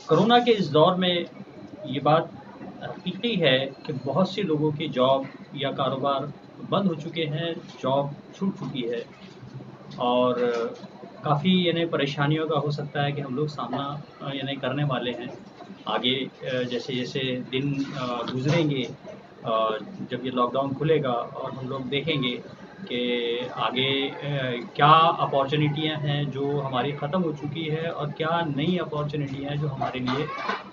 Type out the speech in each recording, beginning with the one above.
Corona के इस दौर में ये बात हकीकी है कि बहुत से लोगों की जॉब या कारोबार बंद हो चुके हैं, जॉब छूट चुकी है और काफ़ी यानी परेशानियों का हो सकता है कि हम लोग सामना यानी करने वाले हैं। आगे जैसे-जैसे दिन गुज़रेंगे जब ये लॉकडाउन खुलेगा और हम लोग देखेंगे कि आगे क्या अपॉर्च्युनिटियाँ हैं जो हमारी ख़त्म हो चुकी है और क्या नई अपॉर्च्युनिटी हैं जो हमारे लिए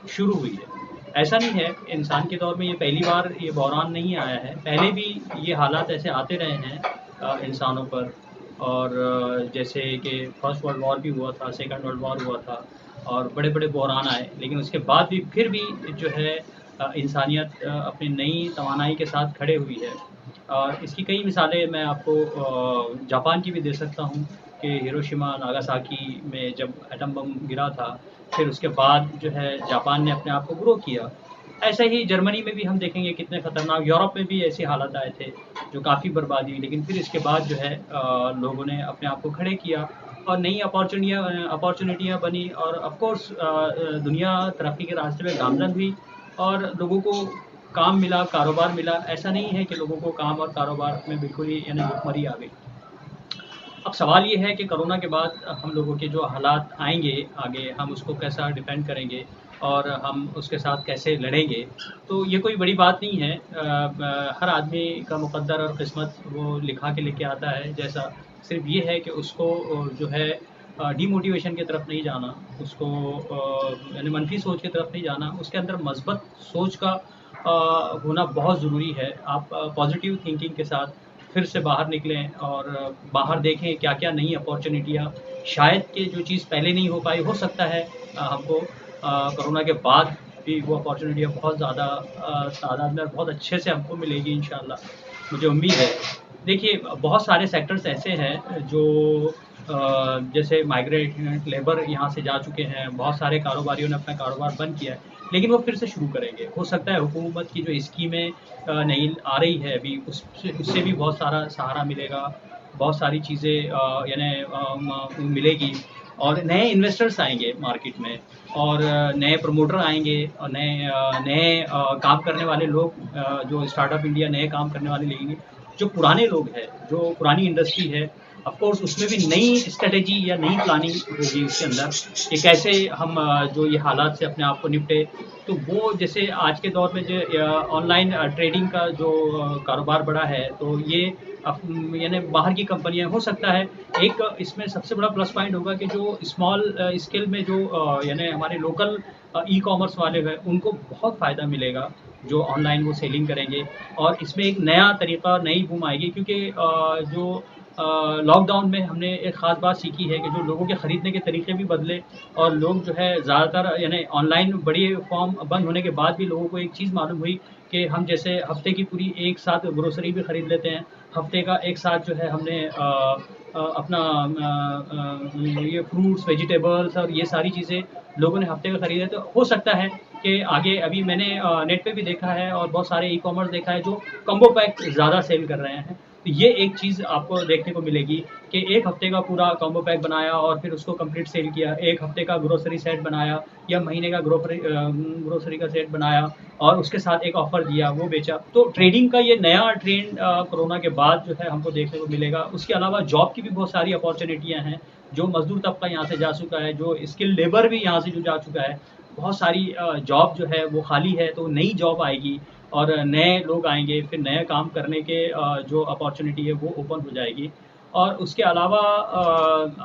शुरू हुई है। ऐसा नहीं है, इंसान के दौर में ये पहली बार ये बहरान नहीं आया है, पहले भी ये हालात ऐसे आते रहे हैं इंसानों पर और जैसे कि फर्स्ट वर्ल्ड वॉर भी हुआ था, सेकंड वर्ल्ड वॉर हुआ था और बड़े-बड़े बहरान आए, लेकिन उसके बाद भी फिर भी जो है इंसानियत अपनी नई तवानाई के साथ खड़े हुई है। और इसकी कई मिसालें मैं आपको जापान की भी दे सकता हूँ कि हिरोशिमा, नागासाकी में जब एटम बम गिरा था, फिर उसके बाद जो है जापान ने अपने आप को ग्रो किया। ऐसे ही जर्मनी में भी हम देखेंगे कितने खतरनाक, यूरोप में भी ऐसे हालात आए थे जो काफ़ी बर्बादी हुई, लेकिन फिर इसके बाद जो है लोगों ने अपने आप को खड़े किया और नई अपॉर्चुनिटियाँ बनी और ऑफ कोर्स दुनिया तरक्की के रास्ते में गामज़न हुई और लोगों को काम मिला, कारोबार मिला। ऐसा नहीं है कि लोगों को काम और कारोबार में बिल्कुल ही यानी भुखमरी आ गई। अब सवाल ये है कि कोरोना के बाद हम लोगों के जो हालात आएँगे आगे, हम उसको कैसा डिफेंड करेंगे और हम उसके साथ कैसे लड़ेंगे। तो ये कोई बड़ी बात नहीं है। हर आदमी का मुक़द्दर और किस्मत वो लिखा के लेके आता है जैसा। सिर्फ़ ये है कि उसको जो है डिमोटिवेशन की तरफ नहीं जाना, उसको यानी मनफ़ी सोच की तरफ नहीं जाना, उसके अंदर मस्बत सोच का होना बहुत ज़रूरी है। आप पॉज़िटिव थिंकिंग के साथ फिर से बाहर निकलें और बाहर देखें क्या-क्या नई अपॉर्च्युनिटियाँ शायद कि जो चीज़ पहले नहीं हो पाई, हो सकता है हमको कोरोना के बाद भी वो अपॉर्च्युनिटियाँ बहुत ज़्यादा तादाद में और बहुत अच्छे से हमको मिलेगी इंशाअल्लाह, मुझे उम्मीद है। देखिए, बहुत सारे सेक्टर्स ऐसे हैं जो जैसे माइग्रेंट लेबर यहाँ से जा चुके हैं, बहुत सारे कारोबारियों ने अपना कारोबार बंद किया है, लेकिन वो फिर से शुरू करेंगे। हो सकता है हुकूमत की जो स्कीमें नई आ रही है अभी उससे उससे भी बहुत सारा सहारा मिलेगा, बहुत सारी चीज़ें यानी मिलेगी और नए इन्वेस्टर्स आएँगे मार्केट में और नए प्रमोटर आएँगे और नए काम करने वाले लोग जो स्टार्टअप इंडिया नए काम करने वाले लेंगे। जो पुराने लोग हैं, जो पुरानी इंडस्ट्री है, ऑफ कोर्स उसमें भी नई स्ट्रैटेजी या नई प्लानिंग होगी उसके अंदर कि कैसे हम जो ये हालात से अपने आप को निपटे। तो वो जैसे आज के दौर में जो ऑनलाइन ट्रेडिंग का जो कारोबार बढ़ा है, तो ये यानी बाहर की कंपनियाँ हो सकता है। एक इसमें सबसे बड़ा प्लस पॉइंट होगा कि जो स्मॉल स्केल में जो यानी हमारे लोकल ई-कॉमर्स वाले हैं, उनको बहुत फ़ायदा मिलेगा, जो ऑनलाइन वो सेलिंग करेंगे और इसमें एक नया तरीका, नई बूम आएगी क्योंकि जो लॉकडाउन में हमने एक ख़ास बात सीखी है कि जो लोगों के खरीदने के तरीके भी बदले और लोग जो है ज़्यादातर यानी ऑनलाइन बड़ी फॉर्म बंद होने के बाद भी लोगों को एक चीज़ मालूम हुई कि हम जैसे हफ़्ते की पूरी एक साथ ग्रोसरी भी खरीद लेते हैं। हफ़्ते का एक साथ जो है हमने अपना ये फ्रूट्स, वेजिटेबल्स और ये सारी चीज़ें लोगों ने हफ़्ते का खरीदा। तो हो सकता है कि आगे अभी मैंने नेट पे भी देखा है और बहुत सारे ई-कॉमर्स देखा है जो कॉम्बो पैक ज़्यादा सेल कर रहे हैं। तो ये एक चीज़ आपको देखने को मिलेगी कि 1 हफ़्ते का पूरा कॉम्बो पैक बनाया और फिर उसको कंप्लीट सेल किया, 1 हफ़्ते का ग्रोसरी सेट बनाया या महीने का ग्रोसरी का सेट बनाया और उसके साथ एक ऑफ़र दिया, वो बेचा। तो ट्रेडिंग का ये नया ट्रेंड कोरोना के बाद जो है हमको देखने को मिलेगा। उसके अलावा जॉब की भी बहुत सारी अपॉर्च्युनिटियाँ हैं, जो मज़दूर तबका यहाँ से जा चुका है, जो स्किल्ड लेबर भी यहाँ से जो जा चुका है, बहुत सारी जॉब जो है वो खाली है, तो नई जॉब आएगी और नए लोग आएँगे, फिर नए काम करने के जो अपॉर्च्युनिटी है वो ओपन हो जाएगी। और उसके अलावा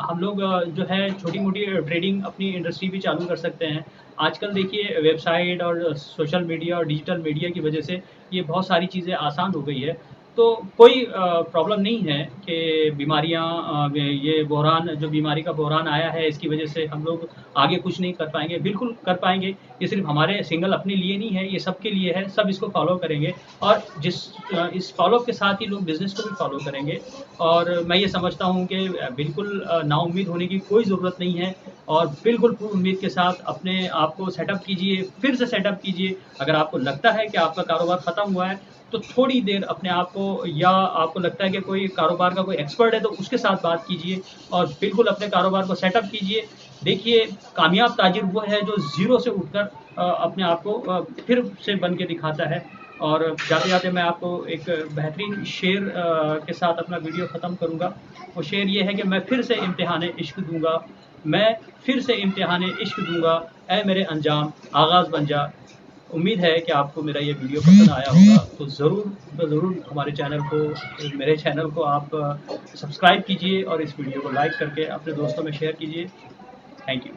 हम लोग जो है छोटी-मोटी ट्रेडिंग अपनी इंडस्ट्री भी चालू कर सकते हैं। आजकल देखिए वेबसाइट और सोशल मीडिया और डिजिटल मीडिया की वजह से ये बहुत सारी चीज़ें आसान हो गई है। तो कोई प्रॉब्लम नहीं है कि बीमारियाँ ये बहरान जो बीमारी का बहरान आया है इसकी वजह से हम लोग आगे कुछ नहीं कर पाएँगे। बिल्कुल कर पाएँगे, ये सिर्फ़ हमारे सिंगल अपने लिए नहीं है, ये सबके लिए है, सब इसको फ़ॉलो करेंगे और इस फ़ॉलो के साथ ही लोग बिज़नेस को भी फ़ॉलो करेंगे और मैं ये समझता हूँ कि बिल्कुल नाउम्मीद होने की कोई ज़रूरत नहीं है और बिल्कुल पूरी उम्मीद के साथ अपने आप को सेटअप कीजिए, फिर से सेटअप कीजिए। अगर आपको लगता है कि आपका कारोबार ख़त्म हुआ है, तो थोड़ी देर अपने आप को या आपको लगता है कि कोई कारोबार का कोई एक्सपर्ट है तो उसके साथ बात कीजिए और बिल्कुल अपने कारोबार को सेटअप कीजिए देखिए, कामयाब ताजिर वो है जो ज़ीरो से उठकर अपने आप को फिर से बन के दिखाता है। और जाते-जाते मैं आपको एक बेहतरीन शेर के साथ अपना वीडियो ख़त्म करूँगा। वो शेर ये है कि मैं फिर से इम्तिहाने इश्क दूँगा, मैं फिर से इम्तिहाने इश्क दूँगा, ऐ मेरे अंजाम आगाज़ बन जा। उम्मीद है कि आपको मेरा ये वीडियो पसंद आया होगा, तो ज़रूर हमारे चैनल को मेरे चैनल को आप सब्सक्राइब कीजिए और इस वीडियो को लाइक करके अपने दोस्तों में शेयर कीजिए। Thank you.